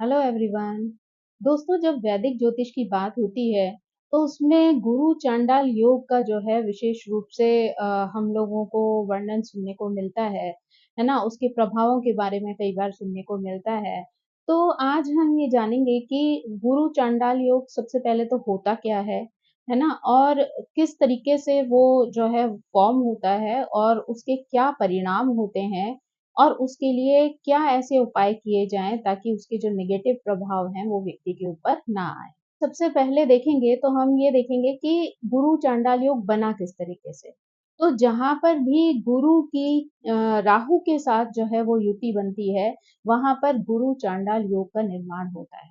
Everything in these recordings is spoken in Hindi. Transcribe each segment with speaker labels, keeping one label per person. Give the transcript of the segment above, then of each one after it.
Speaker 1: Hello everyone. दोस्तों, जब वैदिक ज्योतिष की बात होती है तो उसमें गुरु चांडाल योग का जो है विशेष रूप से हम लोगों को वर्णन सुनने को मिलता है ना। उसके प्रभावों के बारे में कई बार सुनने को मिलता है। तो आज हम ये जानेंगे कि गुरु चांडाल योग सबसे पहले तो होता क्या है ना, और किस तरीके से वो जो है फॉर्म होता है और उसके क्या परिणाम होते हैं, और उसके लिए क्या ऐसे उपाय किए जाएँ ताकि उसके जो नेगेटिव प्रभाव हैं वो व्यक्ति के ऊपर ना आए। सबसे पहले देखेंगे तो हम ये देखेंगे कि गुरु चांडाल योग बना किस तरीके से। तो जहाँ पर भी गुरु की राहु के साथ जो है वो युति बनती है, वहाँ पर गुरु चांडाल योग का निर्माण होता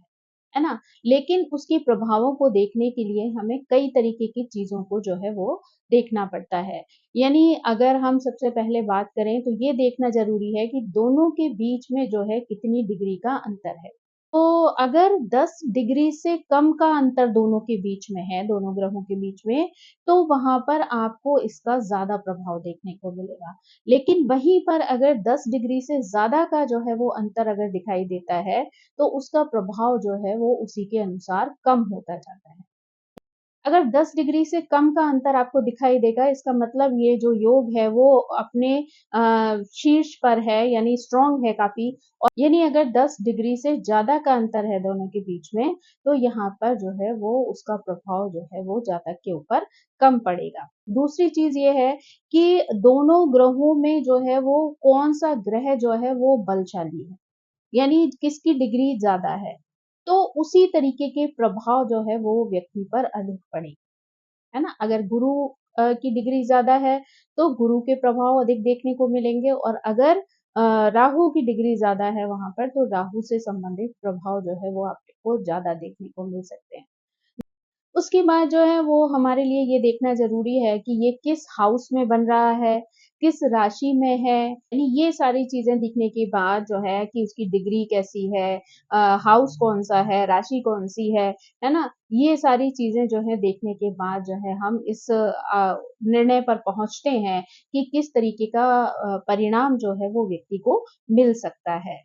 Speaker 1: है ना? लेकिन उसके प्रभावों को देखने के लिए हमें कई तरीके की चीज़ों को जो है वो देखना पड़ता है। यानी अगर हम सबसे पहले बात करें तो ये देखना ज़रूरी है कि दोनों के बीच में जो है कितनी डिग्री का अंतर है। तो अगर 10 डिग्री से कम का अंतर दोनों के बीच में है, दोनों ग्रहों के बीच में, तो वहाँ पर आपको इसका ज़्यादा प्रभाव देखने को मिलेगा। लेकिन वहीं पर अगर 10 डिग्री से ज़्यादा का जो है वो अंतर अगर दिखाई देता है, तो उसका प्रभाव जो है वो उसी के अनुसार कम होता जाता है। अगर 10 डिग्री से कम का अंतर आपको दिखाई देगा, इसका मतलब ये जो योग है वो अपने शीर्ष पर है, यानी स्ट्रॉन्ग है काफ़ी। और यानी अगर 10 डिग्री से ज़्यादा का अंतर है दोनों के बीच में, तो यहाँ पर जो है वो उसका प्रभाव जो है वो जातक के ऊपर कम पड़ेगा। दूसरी चीज़ ये है कि दोनों ग्रहों में जो है वो कौन-सा ग्रह जो है वो बलशाली है। यानी किसकी डिग्री ज़्यादा है, तो उसी तरीके के प्रभाव जो है वो व्यक्ति पर अधिक पड़ेंगे, है ना? अगर गुरु की डिग्री ज़्यादा है, तो गुरु के प्रभाव अधिक देखने को मिलेंगे, और अगर राहु की डिग्री ज़्यादा है वहाँ पर, तो राहु से संबंधित प्रभाव जो है वो आपको ज़्यादा देखने को मिल सकते हैं। उसके बाद जो है वो हमारे लिए ये देखना ज़रूरी है कि ये किस हाउस में बन रहा है, किस राशि में है, यानी ये सारी चीज़ें दिखने के बाद जो है कि उसकी डिग्री कैसी है, हाउस कौन-सा है, राशि कौन-सी है ना? ये सारी चीज़ें जो है देखने के बाद जो है हम इस निर्णय पर पहुँचते हैं कि किस तरीके का परिणाम जो है वो व्यक्ति को मिल सकता है।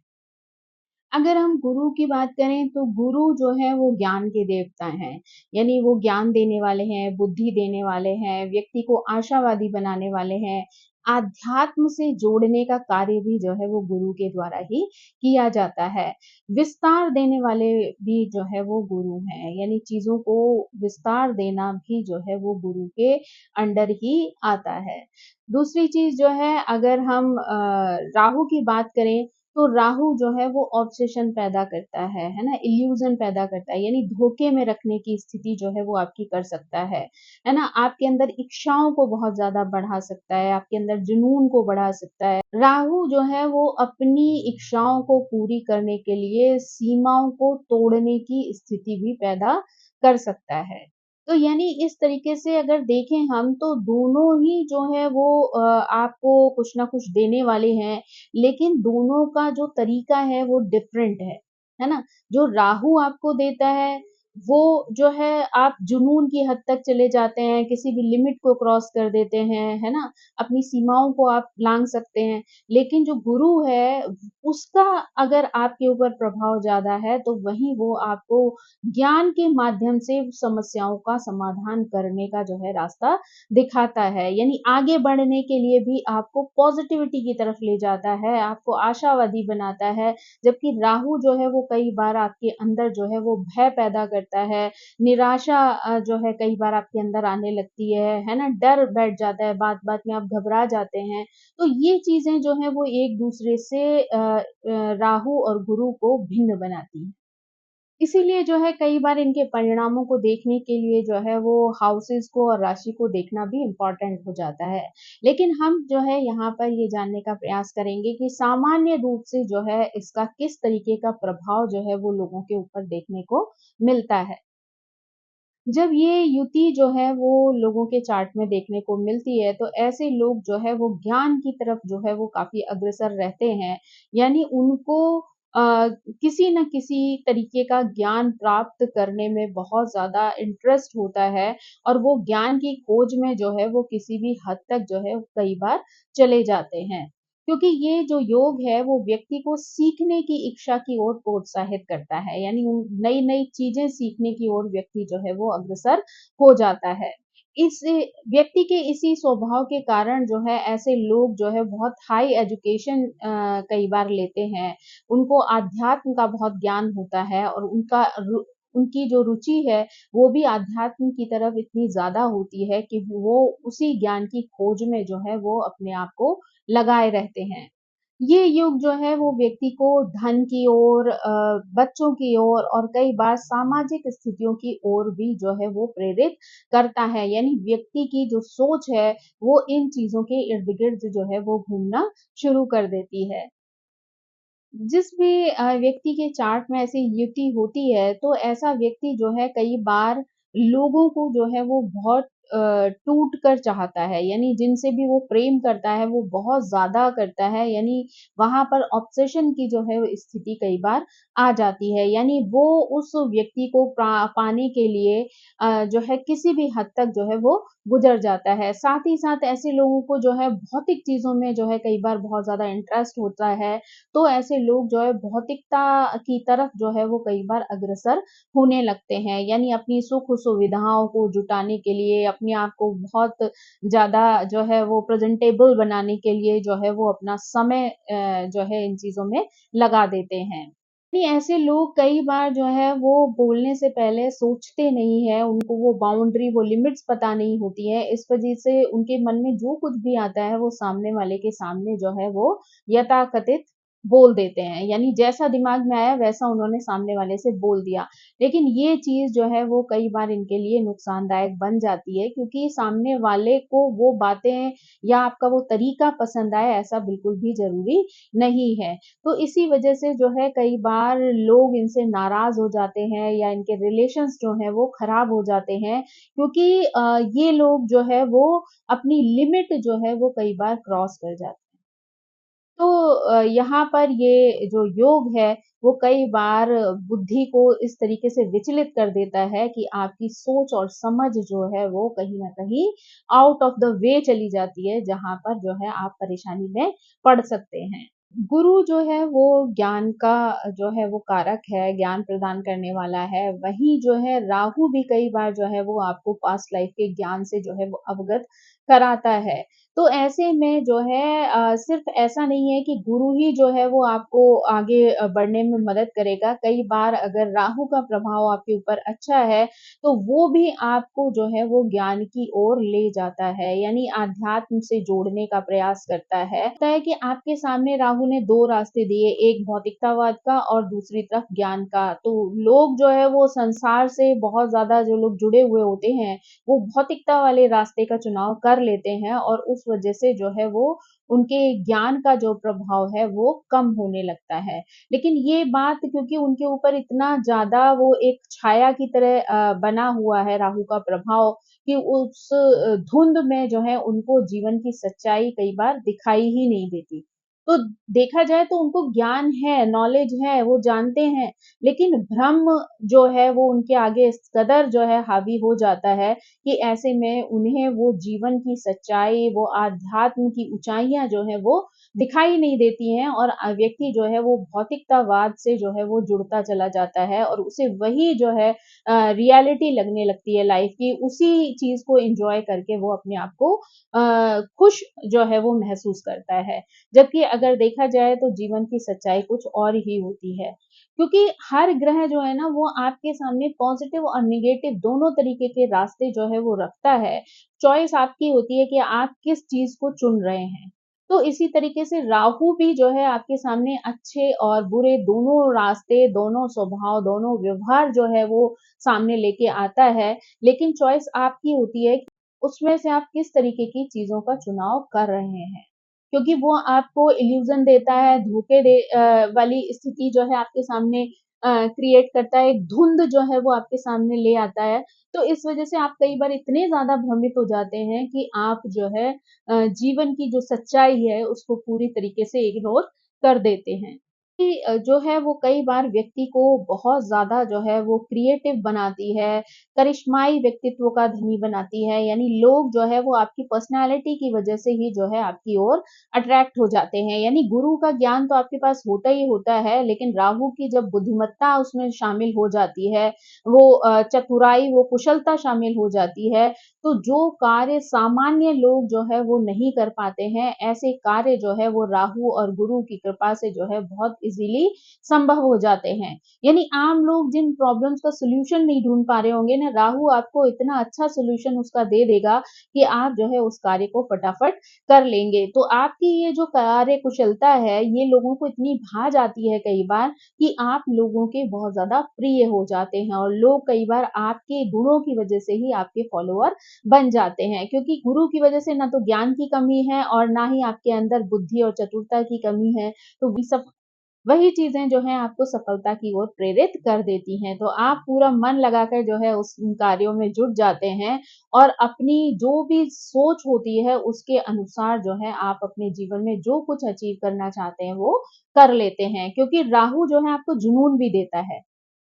Speaker 1: अगर हम गुरु की बात करें तो गुरु जो है वो ज्ञान के देवता हैं। यानी वो ज्ञान देने वाले हैं, बुद्धि देने वाले हैं, व्यक्ति को आशावादी बनाने वाले हैं। आध्यात्म से जोड़ने का कार्य भी जो है वो गुरु के द्वारा ही किया जाता है। विस्तार देने वाले भी जो है वो गुरु हैं। यानी चीज़ों को विस्तार देना भी जो है वो गुरु के अंडर ही आता है। दूसरी चीज़ जो है, अगर हम राहु की बात करें तो राहु जो है वो ऑब्सेशन पैदा करता है ना? इल्यूज़न पैदा करता है, यानी धोखे में रखने की स्थिति जो है वो आपकी कर सकता है ना? आपके अंदर इच्छाओं को बहुत ज़्यादा बढ़ा सकता है, आपके अंदर जुनून को बढ़ा सकता है। राहु जो है वो अपनी इच्छाओं को पूरी करने के लिए सीमाओं को तोड़ने की स्थिति भी पैदा कर सकता है। तो यानी इस तरीके से अगर देखें हम तो दोनों ही जो है वो आपको कुछ ना कुछ देने वाले हैं, लेकिन दोनों का जो तरीका है वो डिफरेंट है ना? जो राहु आपको देता है, वो जो है आप जुनून की हद तक चले जाते हैं, किसी भी लिमिट को क्रॉस कर देते हैं, है ना? अपनी सीमाओं को आप लाँघ सकते हैं। लेकिन जो गुरु है, उसका अगर आपके ऊपर प्रभाव ज़्यादा है, तो वहीं वो आपको ज्ञान के माध्यम से समस्याओं का समाधान करने का जो है रास्ता दिखाता है। यानी आगे बढ़ने के लिए भी आपको पॉज़िटिविटी की तरफ ले जाता है, आपको आशावादी बनाता है। जबकि राहु जो है वो कई बार आपके अंदर जो है वो भय पैदा करता है, निराशा जो है कई बार आपके अंदर आने लगती है ना? डर बैठ जाता है, बात-बात में आप घबरा जाते हैं। तो ये चीज़ें जो हैं वो एक-दूसरे से राहु और गुरु को भिन्न बनाती हैं। इसीलिए जो है कई बार इनके परिणामों को देखने के लिए जो है वो हाउसेज़ को और राशि को देखना भी इम्पोर्टेंट हो जाता है। लेकिन हम जो है यहाँ पर ये जानने का प्रयास करेंगे कि सामान्य रूप से जो है इसका किस तरीके का प्रभाव जो है वो लोगों के ऊपर देखने को मिलता है। जब ये युति जो है वो लोगों के चार्ट में देखने को मिलती है, तो ऐसे लोग जो है वो ज्ञान की तरफ जो है वो काफ़ी अग्रसर रहते हैं। यानी उनको किसी न किसी तरीके का ज्ञान प्राप्त करने में बहुत ज़्यादा इंटरेस्ट होता है, और वो ज्ञान की खोज में जो है वो किसी भी हद तक जो है कई बार चले जाते हैं। क्योंकि ये जो योग है वो व्यक्ति को सीखने की इच्छा की ओर प्रोत्साहित करता है, यानी नई-नई चीज़ें सीखने की ओर व्यक्ति जो है वो अग्रसर हो जाता है। इस व्यक्ति के इसी स्वभाव के कारण जो है ऐसे लोग जो है बहुत हाई एजुकेशन कई बार लेते हैं। उनको आध्यात्म का बहुत ज्ञान होता है और उनकी जो रुचि है वो भी आध्यात्म की तरफ इतनी ज़्यादा होती है कि वो उसी ज्ञान की खोज में जो है वो अपने आप को लगाए रहते हैं। ये युग जो है वो व्यक्ति को धन की ओर बच्चों की ओर और कई बार सामाजिक स्थितियों की ओर भी जो है वो प्रेरित करता है। यानी व्यक्ति की जो सोच है वो इन चीज़ों के इर्द-गिर्द जो है वो घूमना शुरू कर देती है। जिस भी व्यक्ति के चार्ट में ऐसी युति होती है, तो ऐसा व्यक्ति जो है कई बार लोगों को जो है वो बहुत टूट कर चाहता है, यानी जिनसे भी वो प्रेम करता है, वो बहुत ज़्यादा करता है, यानी वहाँ पर ऑब्सेशन की जो है वो स्थिति कई बार आ जाती है। यानी वो उस व्यक्ति को पाने के लिए जो है किसी भी हद तक जो है वो गुज़र जाता है। साथ ही साथ ऐसे लोगों को जो है भौतिक चीज़ों में जो है कई बार बहुत ज़्यादा इंटरेस्ट होता है, तो ऐसे लोग जो है भौतिकता की तरफ जो है वो कई बार अग्रसर होने लगते हैं। यानी अपनी सुख-सुविधाओं को जुटाने के लिए, अपने आप को बहुत ज़्यादा जो है वो प्रेज़ेंटेबल बनाने के लिए जो है वो अपना समय जो है इन चीज़ों में लगा देते हैं। नहीं, ऐसे लोग कई बार जो है वो बोलने से पहले सोचते नहीं हैं, उनको वो बाउंड्री, वो लिमिट्स पता नहीं होती है। इस वज़ह से उनके मन में जो कुछ भी आता है, वो सामने वाले के सामने जो है वो यथाकथित बोल देते हैं। यानी जैसा दिमाग में आया वैसा उन्होंने सामने वाले से बोल दिया। लेकिन ये चीज़ जो है वो कई बार इनके लिए नुकसानदायक बन जाती है, क्योंकि सामने वाले को वो बातें या आपका वो तरीका पसंद आए, ऐसा बिल्कुल भी ज़रूरी नहीं है। तो इसी वजह से जो है कई बार लोग इनसे नाराज़ हो जाते हैं या इनके रिलेशंस जो हैं वो खराब हो जाते हैं, क्योंकि ये लोग जो है वो अपनी लिमिट जो है वो कई बार क्रॉस कर जाते हैं। तो यहाँ पर ये जो योग है, वो कई बार बुद्धि को इस तरीके से विचलित कर देता है कि आपकी सोच और समझ जो है वो कहीं न कहीं आउट ऑफ द वे चली जाती है, जहाँ पर जो है आप परेशानी में पड़ सकते हैं। गुरु जो है वो ज्ञान का जो है वो कारक है, ज्ञान प्रदान करने वाला है। वहीं जो है राहु भी कई बार जो है वो आपको पास्ट लाइफ के ज्ञान से जो है वो अवगत कराता है। तो ऐसे में जो है सिर्फ़ ऐसा नहीं है कि गुरु ही जो है वो आपको आगे बढ़ने में मदद करेगा। कई बार अगर राहु का प्रभाव आपके ऊपर अच्छा है, तो वो भी आपको जो है वो ज्ञान की ओर ले जाता है, यानी आध्यात्म से जोड़ने का प्रयास करता है। होता है कि आपके सामने राहु ने 2 रास्ते दिए, एक भौतिकतावाद का और दूसरी तरफ ज्ञान का। तो लोग जो है वो संसार से बहुत ज़्यादा जो लोग जुड़े हुए होते हैं, वो भौतिकता वाले रास्ते का चुनाव कर लेते हैं और उस वजह से जो है वो उनके ज्ञान का जो प्रभाव है वो कम होने लगता है। लेकिन ये बात क्योंकि उनके ऊपर इतना ज़्यादा वो एक छाया की तरह बना हुआ है राहु का प्रभाव, कि उस धुंध में जो है उनको जीवन की सच्चाई कई बार दिखाई ही नहीं देती। तो देखा जाए तो उनको ज्ञान है, नॉलेज है, वो जानते हैं, लेकिन भ्रम जो है वो उनके आगे इस कदर जो है हावी हो जाता है कि ऐसे में उन्हें वो जीवन की सच्चाई, वो आध्यात्म की ऊँचाइयाँ जो हैं वो दिखाई नहीं देती हैं और व्यक्ति जो है वो भौतिकतावाद से जो है वो जुड़ता चला जाता है और उसे वही जो है रियलिटी लगने लगती है लाइफ़ की, उसी चीज़ को एन्जॉय करके वो अपने आप को खुश जो है वो महसूस करता है। जबकि अगर देखा जाए तो जीवन की सच्चाई कुछ और ही होती है। क्योंकि हर ग्रह जो है ना वो आपके सामने पॉज़िटिव और नेगेटिव दोनों तरीके के रास्ते जो है वो रखता है। चॉइस आपकी होती है कि आप किस चीज़ को चुन रहे हैं। तो इसी तरीके से राहु भी जो है आपके सामने अच्छे और बुरे दोनों रास्ते, दोनों स्वभाव, दोनों व्यवहार जो है वो सामने लेके आता है। लेकिन चॉइस आपकी होती है कि उसमें से आप किस तरीके की चीज़ों का चुनाव कर रहे हैं। क्योंकि वो आपको इल्यूज़न देता है, धोखे वाली स्थिति जो है आपके सामने क्रिएट करता है, एक धुंध जो है वो आपके सामने ले आता है। तो इस वज़ह से आप कई बार इतने ज़्यादा भ्रमित हो जाते हैं कि आप जो है जीवन की जो सच्चाई है उसको पूरी तरीके से इग्नोर कर देते हैं। कि जो है वो कई बार व्यक्ति को बहुत ज़्यादा जो है वो क्रिएटिव बनाती है, करिश्माई व्यक्तित्व का धनी बनाती है, यानी लोग जो है वो आपकी पर्सनैलिटी की वजह से ही जो है आपकी ओर अट्रैक्ट हो जाते हैं। यानी गुरु का ज्ञान तो आपके पास होता ही होता है, लेकिन राहु की जब बुद्धिमत्ता उसमें शामिल हो जाती है, वो चतुराई, वो कुशलता शामिल हो जाती है, तो जो कार्य सामान्य लोग जो है वो नहीं कर पाते हैं, ऐसे कार्य जो है वो राहु और गुरु की कृपा से जो है बहुत ईज़िली संभव हो जाते हैं। यानी आम लोग जिन प्रॉब्लम्स का सॉल्यूशन नहीं ढूँढ पा रहे होंगे ना, राहु आपको इतना अच्छा सॉल्यूशन उसका दे देगा कि आप जो है उस कार्य को फटाफट कर लेंगे। तो आपकी ये जो कार्य कुशलता है, ये लोगों को इतनी भा जाती है कई बार कि आप लोगों के बहुत ज़्यादा प्रिय हो जाते हैं और लोग कई बार आपके गुणों की वजह से ही आपके फॉलोवर बन जाते हैं, क्योंकि गुरु की वजह से ना तो ज्ञान की कमी है और ना ही आपके अंदर बुद्धि और चतुरता की कमी है। तो वही चीज़ें जो हैं आपको सफलता की ओर प्रेरित कर देती हैं। तो आप पूरा मन लगाकर जो है उस उन कार्यों में जुट जाते हैं और अपनी जो भी सोच होती है उसके अनुसार जो है आप अपने जीवन में जो कुछ अचीव करना चाहते हैं वो कर लेते हैं। क्योंकि राहु जो है आपको जुनून भी देता है।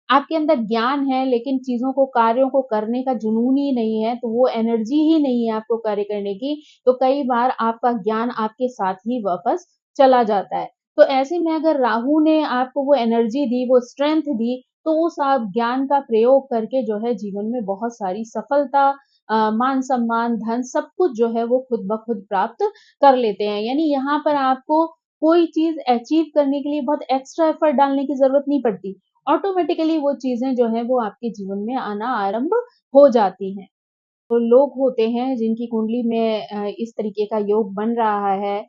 Speaker 1: आपके अंदर ज्ञान है लेकिन चीज़ों को कार्यों को करने का जुनून ही नहीं है, तो वो एनर्जी ही नहीं है आपको कार्य करने की, तो कई बार आपका ज्ञान आपके साथ ही वापस चला जाता है। तो ऐसे में अगर राहु ने आपको वो एनर्जी दी, वो स्ट्रेंथ दी, तो उस आप ज्ञान का प्रयोग करके जो है जीवन में बहुत सारी सफलता, मान-सम्मान, धन सब कुछ जो है वो खुद ब खुद प्राप्त कर लेते हैं। यानी यहाँ पर आपको कोई चीज़ अचीव करने के लिए बहुत एक्स्ट्रा एफर्ट डालने की ज़रूरत नहीं पड़ती। ऑटोमेटिकली वो चीज़ें जो हैं वो आपके जीवन में आना आरंभ हो जाती हैं। तो लोग होते हैं जिनकी कुंडली में इस तरीके का योग बन रहा है,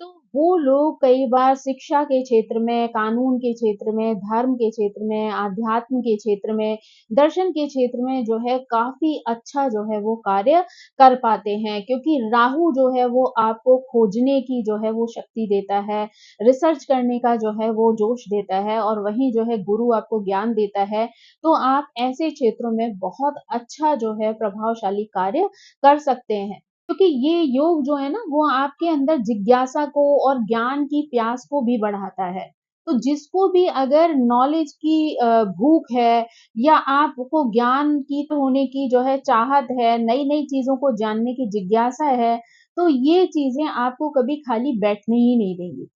Speaker 1: तो वो लोग कई बार शिक्षा के क्षेत्र में, कानून के क्षेत्र में, धर्म के क्षेत्र में, आध्यात्म के क्षेत्र में, दर्शन के क्षेत्र में जो है काफ़ी अच्छा जो है वो कार्य कर पाते हैं। क्योंकि राहु जो है वो आपको खोजने की जो है वो शक्ति देता है, रिसर्च करने का जो है वो जोश देता है और वहीं जो है गुरु आपको ज्ञान देता है, तो आप ऐसे क्षेत्रों में बहुत अच्छा जो है प्रभावशाली कार्य कर सकते हैं। क्योंकि ये योग जो है ना वो आपके अंदर जिज्ञासा को और ज्ञान की प्यास को भी बढ़ाता है। तो जिसको भी अगर नॉलेज की भूख है या आपको ज्ञान की तो होने की जो है चाहत है, नई-नई चीज़ों को जानने की जिज्ञासा है, तो ये चीज़ें आपको कभी खाली बैठने ही नहीं देंगी।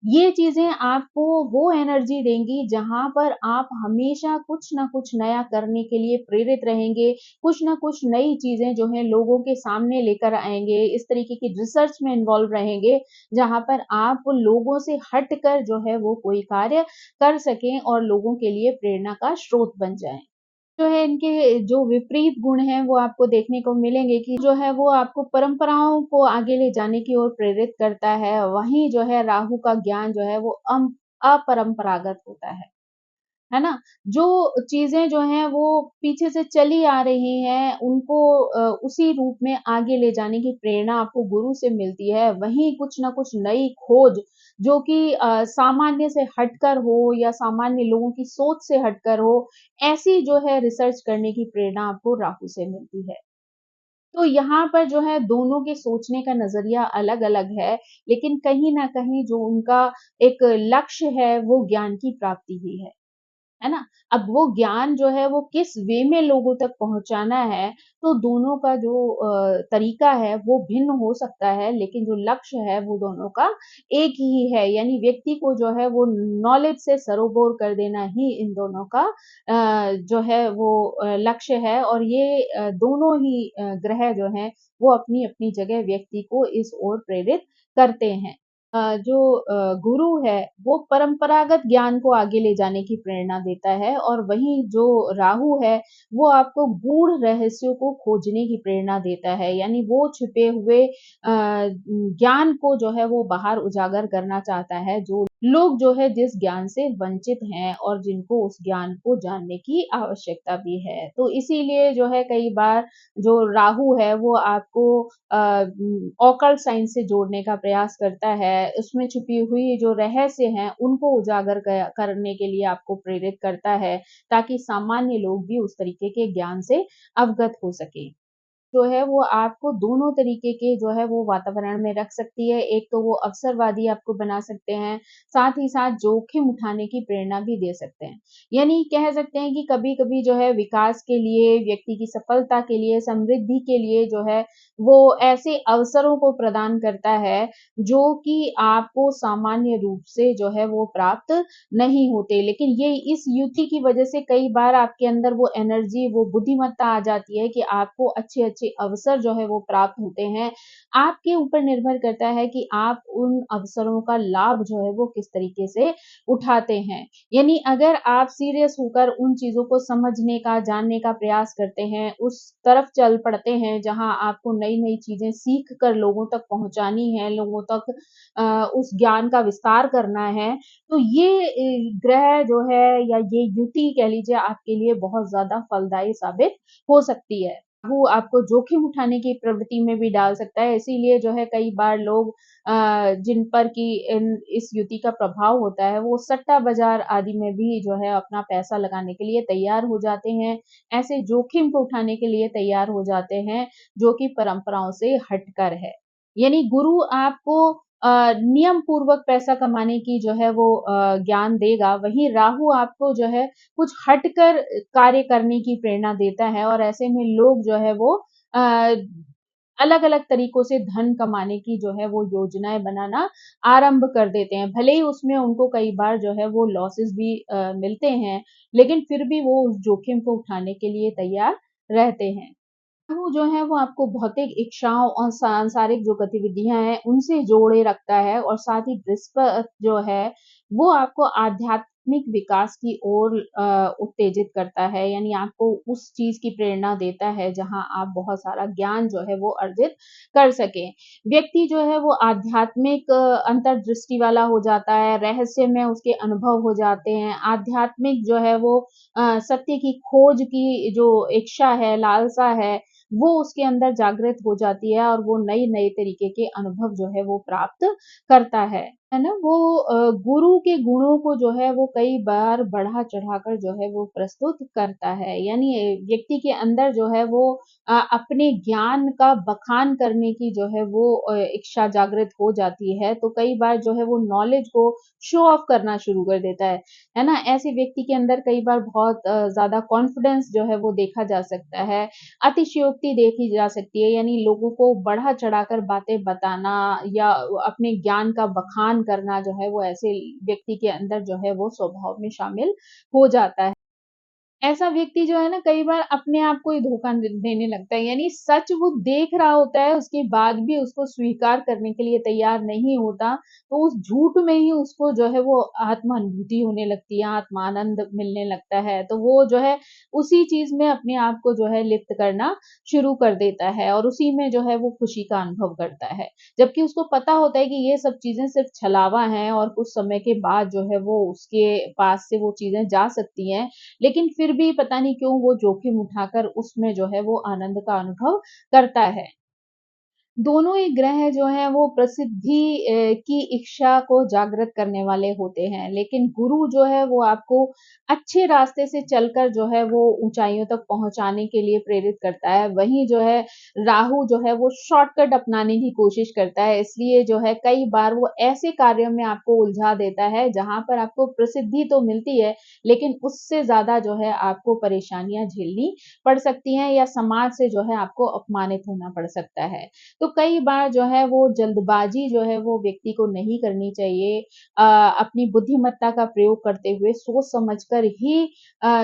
Speaker 1: ये चीज़ें आपको वो एनर्जी देंगी जहाँ पर आप हमेशा कुछ न कुछ नया करने के लिए प्रेरित रहेंगे, कुछ न कुछ नई चीज़ें जो हैं लोगों के सामने लेकर आएँगे, इस तरीके की रिसर्च में इन्वॉल्व रहेंगे, जहाँ पर आप लोगों से हटकर जो है वो कोई कार्य कर सकें और लोगों के लिए प्रेरणा का स्रोत बन जाएँ। जो है इनके जो विपरीत गुण हैं वो आपको देखने को मिलेंगे कि जो है वो आपको परंपराओं को आगे ले जाने की ओर प्रेरित करता है, वहीं जो है राहु का ज्ञान जो है वो अपरंपरागत होता है ना? जो चीज़ें जो हैं वो पीछे से चली आ रही हैं, उनको उसी रूप में आगे ले जाने की प्रेरणा आपको गुरु से मिलती है। वहीं कुछ न कुछ नई खोज जो कि सामान्य से हटकर हो या सामान्य लोगों की सोच से हटकर हो, ऐसी जो है रिसर्च करने की प्रेरणा आपको राहु से मिलती है। तो यहाँ पर जो है दोनों के सोचने का नज़रिया अलग-अलग है, लेकिन कहीं न कहीं जो उनका एक लक्ष्य है, वो ज्ञान की प्राप्ति ही है ना? अब वो ज्ञान जो है वो किस वे में लोगों तक पहुँचाना है, तो दोनों का जो तरीका है वो भिन्न हो सकता है, लेकिन जो लक्ष्य है वो दोनों का एक ही है। यानी व्यक्ति को जो है वो नॉलेज से सरोबोर कर देना ही इन दोनों का जो है वो लक्ष्य है और ये दोनों ही ग्रह जो हैं वो अपनी-अपनी जगह व्यक्ति को इस ओर प्रेरित करते हैं। जो गुरु है, वो परंपरागत ज्ञान को आगे ले जाने की प्रेरणा देता है और वहीं जो राहु है, वो आपको गूढ़ रहस्यों को खोजने की प्रेरणा देता है। यानी वो छिपे हुए ज्ञान को जो है वो बाहर उजागर करना चाहता है, जो लोग जो है जिस ज्ञान से वंचित हैं और जिनको उस ज्ञान को जानने की आवश्यकता भी है। तो इसीलिए जो है कई बार जो राहु है वो आपको ऑकल्ट साइंस से जोड़ने का प्रयास करता है, उसमें छुपी हुई जो रहस्य हैं, उनको उजागर करने के लिए आपको प्रेरित करता है, ताकि सामान्य लोग भी उस तरीके के ज्ञान से अवगत हो सकें। जो है वो आपको दोनों तरीके के जो है वो वातावरण में रख सकती है। एक तो वो अवसरवादी आपको बना सकते हैं, साथ ही साथ जोखिम उठाने की प्रेरणा भी दे सकते हैं। यानी कह सकते हैं कि कभी-कभी जो है विकास के लिए, व्यक्ति की सफलता के लिए, समृद्धि के लिए जो है वो ऐसे अवसरों को प्रदान करता है, जो कि आपको सामान्य रूप से जो है वो प्राप्त नहीं होते। लेकिन ये इस युति की वजह से कई बार आपके अंदर वो एनर्जी, वो बुद्धिमत्ता आ जाती है कि आपको अच्छे-अच्छे अवसर जो है वो प्राप्त होते हैं। आपके ऊपर निर्भर करता है कि आप उन अवसरों का लाभ जो है वो किस तरीके से उठाते हैं। यानी अगर आप सीरियस होकर उन चीज़ों को समझने का, जानने का प्रयास करते हैं, उस तरफ चल पड़ते हैं जहाँ आपको नई-नई चीज़ें सीख कर लोगों तक पहुँचानी है, लोगों तक उस ज्ञान का विस्तार करना है, तो ये ग्रह जो है या ये युति कह लीजिए आपके लिए बहुत ज़्यादा फलदायी साबित हो सकती है। वो आपको जोखिम उठाने की प्रवृत्ति में भी डाल सकता है, इसीलिए जो है कई बार लोग जिन पर कि इन इस युति का प्रभाव होता है, वो सट्टा बाज़ार आदि में भी जो है अपना पैसा लगाने के लिए तैयार हो जाते हैं। ऐसे जोखिम को उठाने के लिए तैयार हो जाते हैं, जो कि परंपराओं से हटकर है। यानी गुरु आपको नियम पूर्वक पैसा कमाने की जो है वो ज्ञान देगा, वहीं राहु आपको जो है कुछ हटकर कार्य करने की प्रेरणा देता है और ऐसे में लोग जो है वो अ, अलग-अलग तरीकों से धन कमाने की जो है वो योजनाएँ बनाना आरंभ कर देते हैं। भले ही उसमें उनको कई बार जो है वो लॉसेस भी मिलते हैं, लेकिन फिर भी वो उस जोखिम को उठाने के लिए तैयार रहते हैं। वो जो है वो आपको भौतिक इच्छाओं और सांसारिक जो गतिविधियाँ हैं, उनसे जोड़े रखता है और साथ ही बृहस्पति जो है, वो आपको आध्यात्मिक विकास की ओर उत्तेजित करता है, यानी आपको उस चीज़ की प्रेरणा देता है, जहाँ आप बहुत सारा ज्ञान जो है वो अर्जित कर सकें। व्यक्ति जो है वो आध्यात्मिक अंतर्दृष्टि वाला हो जाता है, रहस्य में उसके अनुभव हो जाते हैं, आध्यात्मिक जो है वो सत्य की खोज की जो इच्छा है, लालसा है, वो उसके अंदर जागृत हो जाती है और वो नए-नए तरीके के अनुभव जो है वो प्राप्त करता है ना? वो गुरु के गुणों को जो है वो कई बार बढ़ा-चढ़ाकर जो है वो प्रस्तुत करता है। यानी व्यक्ति के अंदर जो है वो अपने ज्ञान का बखान करने की जो है वो इच्छा जागृत हो जाती है, तो कई बार जो है वो नॉलेज को शो ऑफ करना शुरू कर देता है ना? ऐसे व्यक्ति के अंदर कई बार बहुत ज़्यादा कॉन्फिडेंस जो है वो देखा जा सकता है। अतिशयोक्ति देखी जा सकती है, यानी लोगों को बढ़ा-चढ़ाकर बातें बताना या अपने ज्ञान का बखान करना जो है वो ऐसे व्यक्ति के अंदर जो है वो स्वभाव में शामिल हो जाता है। ऐसा व्यक्ति जो है ना कई बार अपने आप को ही धोखा देने लगता है, यानी सच वो देख रहा होता है, उसके बाद भी उसको स्वीकार करने के लिए तैयार नहीं होता, तो उस झूठ में ही उसको जो है वो आत्मानुभूति होने लगती है, आत्मानंद मिलने लगता है, तो वो जो है उसी चीज़ में अपने आप को जो है लिप्त करना शुरू कर देता है और उसी में जो है वो खुशी का अनुभव करता है। जबकि उसको पता होता है कि ये सब चीज़ें सिर्फ़ छलावा हैं और कुछ समय के बाद जो है वो उसके पास से वो चीज़ें जा सकती हैं, लेकिन फिर भी पता नहीं क्यों वो जोखिम उठाकर उसमें जो है वो आनंद का अनुभव करता है। दोनों ही ग्रह जो हैं वो प्रसिद्धि की इच्छा को जागृत करने वाले होते हैं, लेकिन गुरु जो है वो आपको अच्छे रास्ते से चलकर जो है वो ऊँचाइयों तक पहुँचाने के लिए प्रेरित करता है। वहीं जो है राहु जो है वो शॉर्टकट अपनाने की कोशिश करता है, इसलिए जो है कई बार वो ऐसे कार्यों में आपको उलझा देता है जहाँ पर आपको प्रसिद्धि तो मिलती है, लेकिन उससे ज़्यादा जो है आपको परेशानियाँ झेलनी पड़ सकती हैं या समाज से जो है आपको अपमानित होना पड़ सकता है। तो कई बार जो है वो जल्दबाज़ी जो है वो व्यक्ति को नहीं करनी चाहिए। अपनी बुद्धिमत्ता का प्रयोग करते हुए सोच समझ कर ही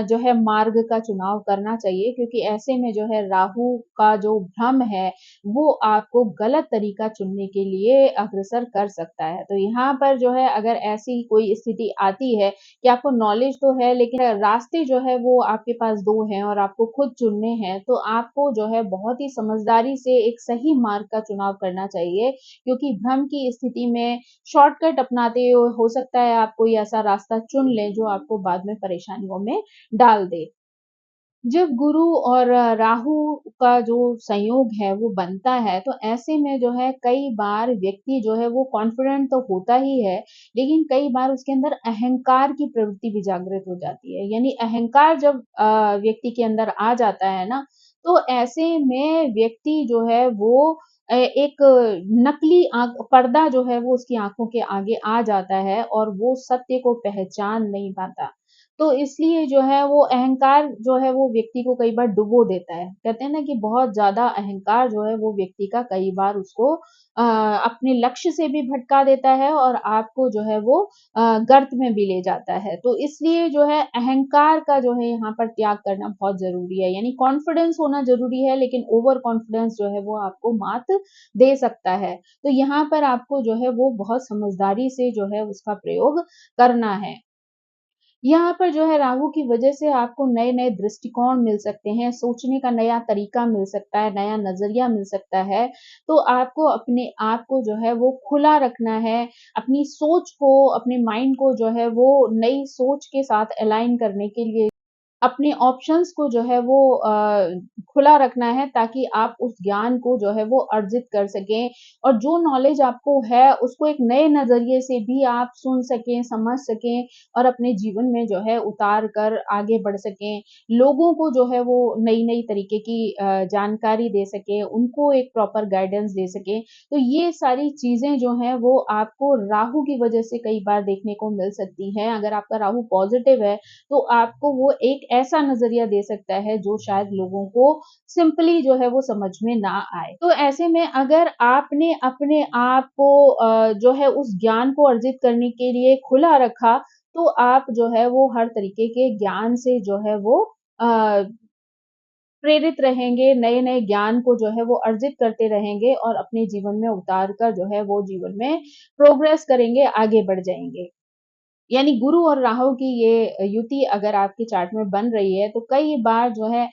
Speaker 1: जो है मार्ग का चुनाव करना चाहिए क्योंकि ऐसे में जो है राहु का जो भ्रम है, वो आपको गलत तरीका चुनने के लिए अग्रसर कर सकता है। तो यहाँ पर जो है अगर ऐसी कोई स्थिति आती है कि आपको नॉलेज तो है लेकिन रास्ते जो है वो आपके पास 2 हैं और आपको खुद चुनने हैं, तो आपको जो है बहुत ही समझदारी से एक सही मार्ग का चुनाव करना चाहिए क्योंकि भ्रम की स्थिति में शॉर्टकट अपनाते हो सकता है आप कोई ऐसा रास्ता चुन लें जो आपको बाद में परेशानियों में डाल दे। जब गुरु और राहु का जो संयोग है वो बनता है, तो ऐसे में जो है कई बार व्यक्ति जो है वो कॉन्फिडेंट तो होता ही है, लेकिन कई बार उसके अंदर अहंकार की प्रवृत्ति भी जागृत हो जाती है। यानी अहंकार जब व्यक्ति के अंदर आ जाता है ना, तो ऐसे में व्यक्ति जो है वो एक नकली आँख पर्दा जो है वो उसकी आँखों के आगे आ जाता है और वो सत्य को पहचान नहीं पाता। तो इसलिए जो है वो अहंकार जो है वो व्यक्ति को कई बार डुबो देता है। कहते हैं ना कि बहुत ज़्यादा अहंकार जो है वो व्यक्ति का कई बार उसको अपने लक्ष्य से भी भटका देता है और आपको जो है वो गर्त में भी ले जाता है। तो इसलिए जो है अहंकार का जो है यहाँ पर त्याग करना बहुत ज़रूरी है। यानी कॉन्फिडेंस होना ज़रूरी है, लेकिन ओवर कॉन्फिडेंस जो है वो आपको मात दे सकता है। तो यहाँ पर आपको जो है वो बहुत समझदारी से जो है उसका प्रयोग करना है। यहाँ पर जो है राहु की वजह से आपको नए-नए दृष्टिकोण मिल सकते हैं, सोचने का नया तरीका मिल सकता है, नया नज़रिया मिल सकता है। तो आपको अपने आप को जो है वो खुला रखना है, अपनी सोच को, अपने माइंड को जो है वो नई सोच के साथ अलाइन करने के लिए अपने ऑप्शंस को जो है वो खुला रखना है ताकि आप उस ज्ञान को जो है वो अर्जित कर सकें और जो नॉलेज आपको है उसको एक नए नज़रिए से भी आप सुन सकें, समझ सकें और अपने जीवन में जो है उतार कर आगे बढ़ सकें। लोगों को जो है वो नई-नई तरीके की जानकारी दे सकें, उनको एक प्रॉपर गाइडेंस दे सकें। तो ये सारी चीज़ें जो हैं वो आपको राहु की वजह से कई बार देखने को मिल सकती हैं। अगर आपका राहु पॉज़िटिव है तो आपको वो एक ऐसा नज़रिया दे सकता है जो शायद लोगों को सिंपली जो है वो समझ में ना आए। तो ऐसे में अगर आपने अपने आप को जो है उस ज्ञान को अर्जित करने के लिए खुला रखा, तो आप जो है वो हर तरीके के ज्ञान से जो है वो अ, प्रेरित रहेंगे, नए-नए ज्ञान को जो है वो अर्जित करते रहेंगे और अपने जीवन में उतार कर जो है वो जीवन में प्रोग्रेस करेंगे, आगे बढ़ जाएँगे। यानी गुरु और राहु की ये युति अगर आपके चार्ट में बन रही है, तो कई बार जो है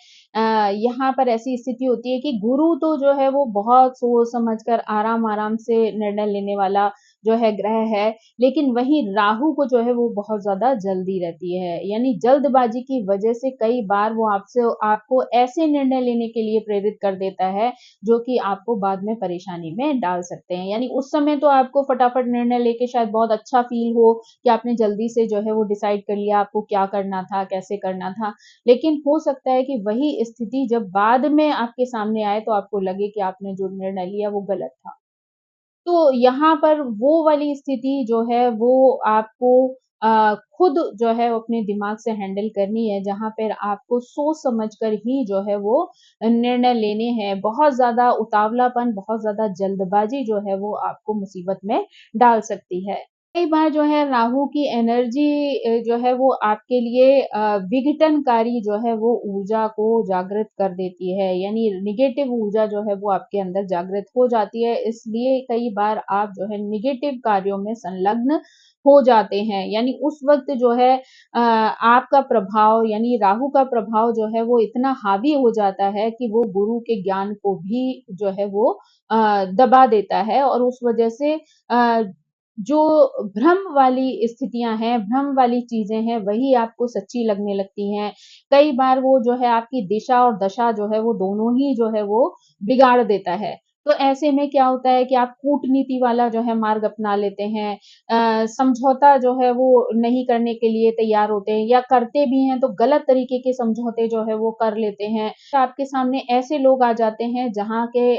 Speaker 1: यहाँ पर ऐसी स्थिति होती है कि गुरु तो जो है वो बहुत सोच समझ कर आराम-आराम से निर्णय लेने वाला जो है ग्रह है, लेकिन वहीं राहु को जो है वो बहुत ज़्यादा जल्दी रहती है। यानी जल्दबाज़ी की वजह से कई बार वो आपको ऐसे निर्णय लेने के लिए प्रेरित कर देता है, जो कि आपको बाद में परेशानी में डाल सकते हैं। यानी उस समय तो आपको फटाफट निर्णय लेके शायद बहुत अच्छा फ़ील हो कि आपने जल्दी से जो है वो डिसाइड कर लिया आपको क्या करना था, कैसे करना था। लेकिन हो सकता है कि वही स्थिति जब बाद में आपके सामने आए तो आपको लगे कि आपने जो निर्णय लिया वो गलत था। तो यहाँ पर वो वाली स्थिति जो है वो आपको खुद जो है अपने दिमाग से हैंडल करनी है, जहाँ पर आपको सोच समझ कर ही जो है वो निर्णय लेने हैं। बहुत ज़्यादा उतावलापन, बहुत ज़्यादा जल्दबाज़ी जो है वो आपको मुसीबत में डाल सकती है। कई बार जो है राहु की एनर्जी जो है वो आपके लिए विघटनकारी जो है वो ऊर्जा को जागृत कर देती है। यानी नेगेटिव ऊर्जा जो है वो आपके अंदर जागृत हो जाती है। इसलिए कई बार आप जो है नेगेटिव कार्यों में संलग्न हो जाते हैं। यानी उस वक़्त जो है आपका प्रभाव यानी राहु का प्रभाव जो है वो इतना हावी हो जाता है कि वो गुरु के ज्ञान को भी जो है वो दबा देता है और उस वज़ह से जो भ्रम वाली स्थितियाँ हैं, भ्रम वाली चीज़ें हैं, वही आपको सच्ची लगने लगती हैं। कई बार वो जो है आपकी दिशा और दशा जो है वो दोनों ही जो है वो बिगाड़ देता है। तो ऐसे में क्या होता है कि आप कूटनीति वाला जो है मार्ग अपना लेते हैं। समझौता जो है वो नहीं करने के लिए तैयार होते हैं या करते भी हैं तो गलत तरीके के समझौते जो है वो कर लेते हैं। तो आपके सामने ऐसे लोग आ जाते हैं जहाँ के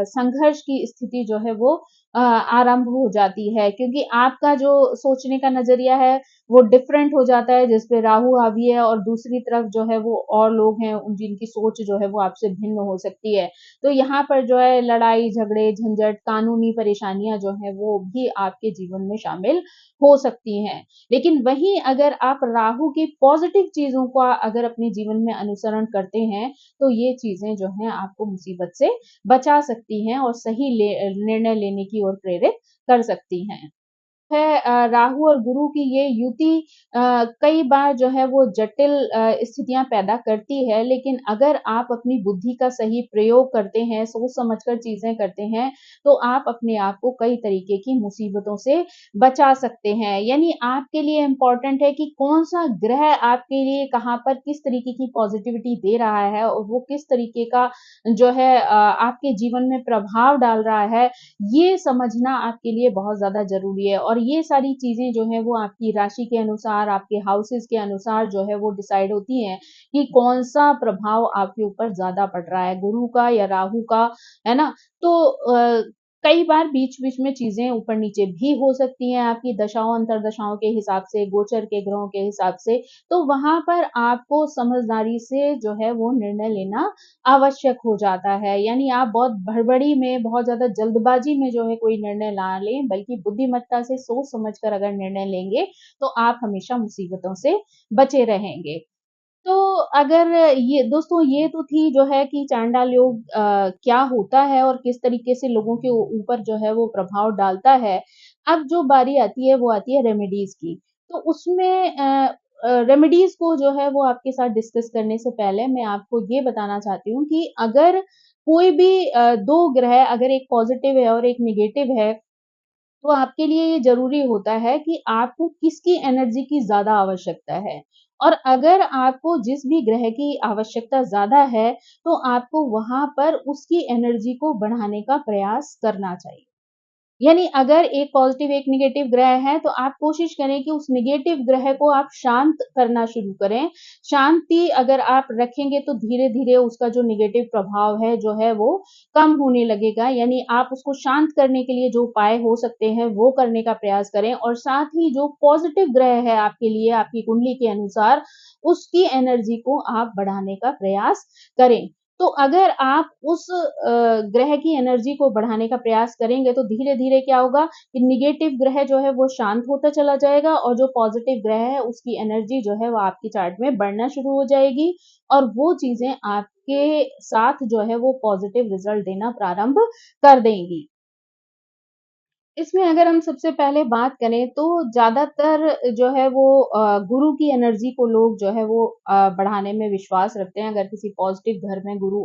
Speaker 1: संघर्ष की स्थिति जो है वो आरंभ हो जाती है क्योंकि आपका जो सोचने का नज़रिया है, वो डिफरेंट हो जाता है जिस पे राहु हावी है और दूसरी तरफ जो है वो और लोग हैं उन जिनकी सोच जो है वो आपसे भिन्न हो सकती है। तो यहाँ पर जो है लड़ाई, झगड़े, झंझट, कानूनी परेशानियाँ जो हैं वो भी आपके जीवन में शामिल हो सकती हैं। लेकिन वहीं अगर आप राहु की पॉज़िटिव चीज़ों का अगर अपने जीवन में अनुसरण करते हैं, तो ये चीज़ें जो हैं आपको मुसीबत से बचा सकती हैं और सही निर्णय लेने की ओर प्रेरित कर सकती हैं। है राहु और गुरु की ये युति कई बार जो है वो जटिल स्थितियाँ पैदा करती है, लेकिन अगर आप अपनी बुद्धि का सही प्रयोग करते हैं, सोच समझ कर चीज़ें करते हैं, तो आप अपने आप को कई तरीके की मुसीबतों से बचा सकते हैं। यानी आपके लिए इम्पोर्टेंट है कि कौन-सा ग्रह आपके लिए कहाँ पर किस तरीके की पॉज़िटिविटी दे रहा है और वो किस तरीके का जो है आपके जीवन में प्रभाव डाल रहा है, ये समझना आपके लिए बहुत ज़्यादा ज़रूरी है और और ये सारी चीज़ें जो है वो आपकी राशि के अनुसार, आपके हाउसेस के अनुसार जो है वो डिसाइड होती हैं कि कौन-सा प्रभाव आपके ऊपर ज़्यादा पड़ रहा है, गुरु का या राहु का, है ना? तो कई बार बीच-बीच में चीज़ें ऊपर-नीचे भी हो सकती हैं आपकी दशाओं, अंतर्दशाओं के हिसाब से, गोचर के ग्रहों के हिसाब से, तो वहाँ पर आपको समझदारी से जो है वो निर्णय लेना आवश्यक हो जाता है। यानी आप बहुत हड़बड़ी में, बहुत ज़्यादा जल्दबाज़ी में जो है कोई निर्णय ना लें, बल्कि बुद्धिमत्ता से सोच-समझ कर अगर निर्णय लेंगे, तो आप हमेशा मुसीबतों से बचे रहेंगे। तो अगर ये दोस्तों ये तो थी जो है कि चांडाल योग क्या होता है और किस तरीके से लोगों के ऊपर जो है वो प्रभाव डालता है। अब जो बारी आती है वो आती है रेमेडीज़ की। तो उसमें रेमेडीज़ को जो है वो आपके साथ डिस्कस करने से पहले मैं आपको ये बताना चाहती हूँ कि अगर कोई भी 2 ग्रह अगर एक पॉज़िटिव है और एक नेगेटिव है, तो आपके लिए ये ज़रूरी होता है कि आपको किसकी एनर्जी की ज़्यादा आवश्यकता है। और अगर आपको जिस भी ग्रह की आवश्यकता ज़्यादा है, तो आपको वहाँ पर उसकी एनर्जी को बढ़ाने का प्रयास करना चाहिए। यानी अगर एक पॉज़िटिव एक नेगेटिव ग्रह है, तो आप कोशिश करें कि उस नेगेटिव ग्रह को आप शांत करना शुरू करें। शांति अगर आप रखेंगे तो धीरे-धीरे उसका जो नेगेटिव प्रभाव है, जो है वो कम होने लगेगा। यानी आप उसको शांत करने के लिए जो उपाय हो सकते हैं, वो करने का प्रयास करें और साथ ही जो पॉज़िटिव ग्रह है आपके लिए, आपकी कुंडली के अनुसार, उसकी एनर्जी को आप बढ़ाने का प्रयास करें। तो अगर आप उस ग्रह की एनर्जी को बढ़ाने का प्रयास करेंगे तो धीरे-धीरे क्या होगा कि नेगेटिव ग्रह जो है वो शांत होता चला जाएगा और जो पॉजिटिव ग्रह है उसकी एनर्जी जो है वो आपके चार्ट में बढ़ना शुरू हो जाएगी और वो चीज़ें आपके साथ जो है वो पॉजिटिव रिज़ल्ट देना प्रारंभ कर देंगी। इसमें अगर हम सबसे पहले बात करें तो ज़्यादातर जो है वो गुरु की एनर्जी को लोग जो है वो बढ़ाने में विश्वास रखते हैं। अगर किसी पॉज़िटिव घर में गुरु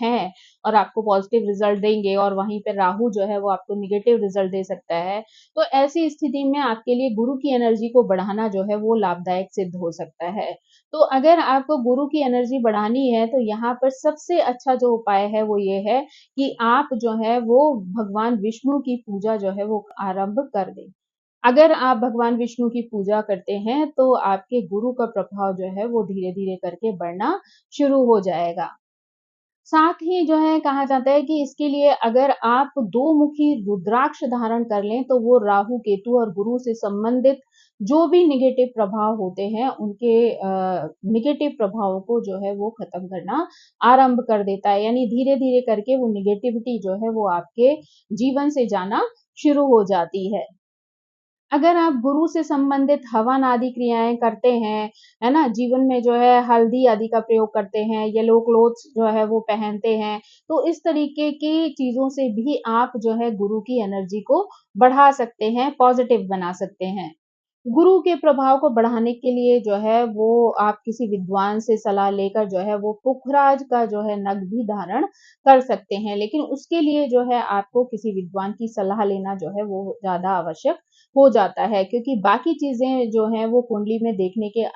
Speaker 1: हैं और आपको पॉज़िटिव रिज़ल्ट देंगे और वहीं पे राहु जो है वो आपको नेगेटिव रिज़ल्ट दे सकता है। तो ऐसी स्थिति में आपके लिए गुरु की एनर्जी को बढ़ाना जो है वो लाभदायक सिद्ध हो सकता है। तो अगर आपको गुरु की एनर्जी बढ़ानी है तो यहाँ पर सबसे अच्छा जो उपाय है वो ये है कि आप जो है वो भगवान विष्णु की पूजा जो है वो आरंभ कर दें। अगर आप भगवान विष्णु की पूजा करते हैं, तो आपके गुरु का प्रभाव जो है वो धीरे-धीरे करके बढ़ना शुरू हो जाएगा। साथ ही जो है कहा जाता है कि इसके लिए अगर आप दो मुखी रुद्राक्ष धारण कर लें, तो वो राहु, केतु और गुरु से संबंधित जो भी नेगेटिव प्रभाव होते हैं, उनके नेगेटिव प्रभावों को जो है वो खत्म करना आरंभ कर देता है। यानी धीरे-धीरे करके वो नेगेटिविटी जो है वो आपके जीवन से जाना शुरू हो जाती है। अगर आप गुरु से संबंधित हवन आदि क्रियाएँ करते हैं, है ना? जीवन में जो है हल्दी आदि का प्रयोग करते हैं, येलो क्लॉथ्स जो है वो पहनते हैं, तो इस तरीके की चीज़ों से भी आप जो है गुरु की एनर्जी को बढ़ा सकते हैं, पॉज़िटिव बना सकते हैं। गुरु के प्रभाव को बढ़ाने के लिए जो है वो आप किसी विद्वान से सलाह लेकर जो है वो पुखराज का जो है नग भी धारण कर सकते हैं। लेकिन उसके लिए जो है आपको किसी विद्वान की सलाह लेना जो है वो ज़्यादा आवश्यक हो जाता है क्योंकि बाकी चीज़ें जो हैं वो कुंडली में देखने के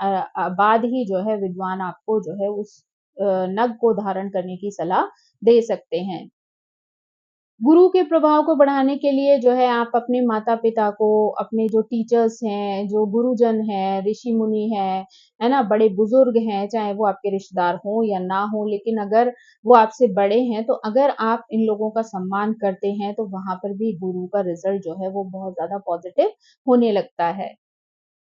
Speaker 1: बाद ही जो है विद्वान आपको जो है उस नग को धारण करने की सलाह दे सकते हैं। गुरु के प्रभाव को बढ़ाने के लिए जो है आप अपने माता-पिता को, अपने जो टीचर्स हैं, जो गुरुजन हैं, ऋषि-मुनि हैं, है ना? बड़े-बुज़ुर्ग हैं, चाहे वो आपके रिश्तेदार हों या ना हों, लेकिन अगर वो आपसे बड़े हैं, तो अगर आप इन लोगों का सम्मान करते हैं, तो वहाँ पर भी गुरु का रिज़ल्ट जो है वो बहुत ज़्यादा पॉज़िटिव होने लगता है।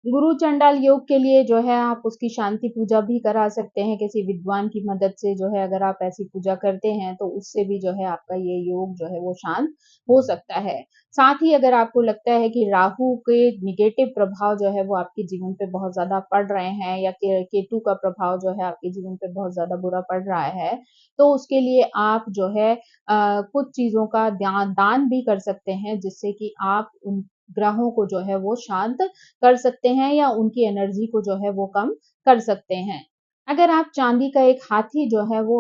Speaker 1: गुरु चंडाल योग के लिए जो है आप उसकी शांति पूजा भी करा सकते हैं किसी विद्वान की मदद से जो है अगर आप ऐसी पूजा करते हैं तो उससे भी जो है आपका ये योग जो है वो शांत हो सकता है। साथ ही अगर आपको लगता है कि राहु के नेगेटिव प्रभाव जो है वो आपके जीवन पे बहुत ज़्यादा पड़ रहे हैं या केतु का प्रभाव जो है आपके जीवन पे बहुत ज़्यादा बुरा पड़ रहा है, तो उसके लिए आप जो है कुछ चीज़ों का दान भी कर सकते हैं जिससे कि आप उन ग्रहों को जो है वो शांत कर सकते हैं या उनकी एनर्जी को जो है वो कम कर सकते हैं। अगर आप चांदी का एक हाथी जो है वो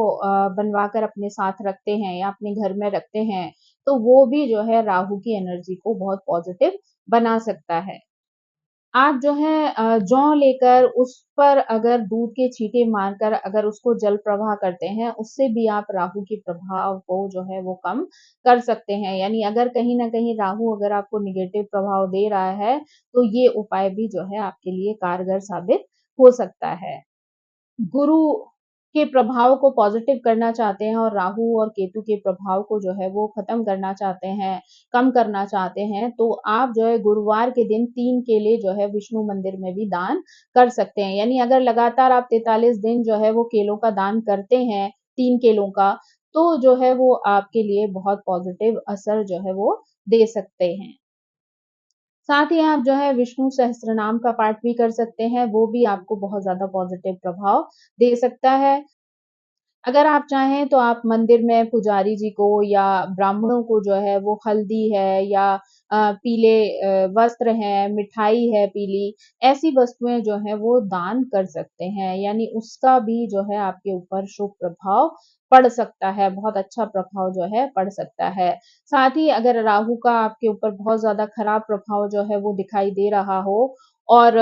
Speaker 1: बनवाकर अपने साथ रखते हैं या अपने घर में रखते हैं, तो वो भी जो है राहु की एनर्जी को बहुत पॉज़िटिव बना सकता है। आप जो है जौ लेकर उस पर अगर दूध के छींटे मारकर अगर उसको जल प्रवाह करते हैं, उससे भी आप राहु के प्रभाव को जो है वो कम कर सकते हैं। यानी अगर कहीं न कहीं राहु अगर आपको नेगेटिव प्रभाव दे रहा है, तो ये उपाय भी जो है आपके लिए कारगर साबित हो सकता है। गुरु के प्रभाव को पॉजिटिव करना चाहते हैं और राहु और केतु के प्रभाव को जो है वो खत्म करना चाहते हैं, कम करना चाहते हैं, तो आप जो है गुरुवार के दिन 3 केले जो है विष्णु मंदिर में भी दान कर सकते हैं। यानी अगर लगातार आप 43 दिन जो है वो केलों का दान करते हैं, 3 केलों का, तो जो है वो आपके लिए बहुत पॉजिटिव असर जो है वो दे सकते हैं। साथ ही आप जो है विष्णु सहस्त्रनाम का पाठ भी कर सकते हैं, वो भी आपको बहुत ज़्यादा पॉजिटिव प्रभाव दे सकता है। अगर आप चाहें तो आप मंदिर में पुजारी जी को या ब्राह्मणों को जो है वो हल्दी है या पीले वस्त्र हैं, मिठाई है पीली, ऐसी वस्तुएँ जो हैं वो दान कर सकते हैं। यानी उसका भी जो है आपके ऊपर शुभ प्रभाव पड़ सकता है, बहुत अच्छा प्रभाव जो है पड़ सकता है। साथ ही अगर राहु का आपके ऊपर बहुत ज़्यादा खराब प्रभाव जो है वो दिखाई दे रहा हो और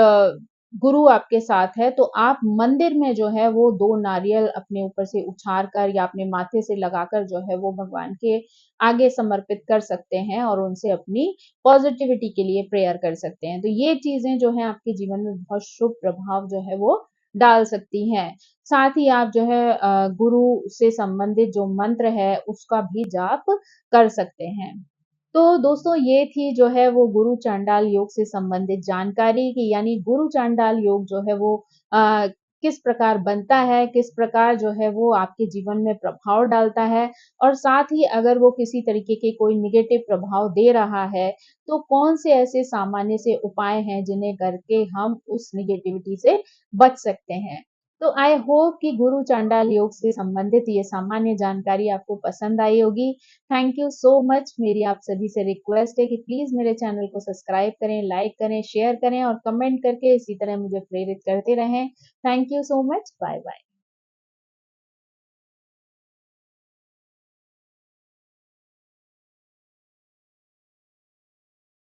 Speaker 1: गुरु आपके साथ है, तो आप मंदिर में जो है वो 2 नारियल अपने ऊपर से उछाल कर या अपने माथे से लगाकर जो है वो भगवान के आगे समर्पित कर सकते हैं और उनसे अपनी पॉज़िटिविटी के लिए प्रेयर कर सकते हैं। तो ये चीज़ें जो हैं आपके जीवन में बहुत शुभ प्रभाव जो है वो डाल सकती हैं। साथ ही आप जो है गुरु से संबंधित जो मंत्र है उसका भी जाप कर सकते हैं। तो दोस्तों ये थी जो है वो गुरु चांडाल योग से संबंधित जानकारी कि यानी गुरु चांडाल योग जो है वो किस प्रकार बनता है, किस प्रकार जो है वो आपके जीवन में प्रभाव डालता है और साथ ही अगर वो किसी तरीके के कोई नेगेटिव प्रभाव दे रहा है, तो कौन से ऐसे सामान्य से उपाय हैं जिन्हें करके हम उस नेगेटिविटी से बच सकते हैं। तो आई होप कि गुरु चांडाल योग से संबंधित ये सामान्य जानकारी आपको पसंद आई होगी। Thank you so much. मेरी आप सभी से रिक्वेस्ट है कि प्लीज़ मेरे चैनल को सब्सक्राइब करें, लाइक करें, शेयर करें और कमेंट करके इसी तरह मुझे प्रेरित करते रहें। Thank you so much. Bye bye.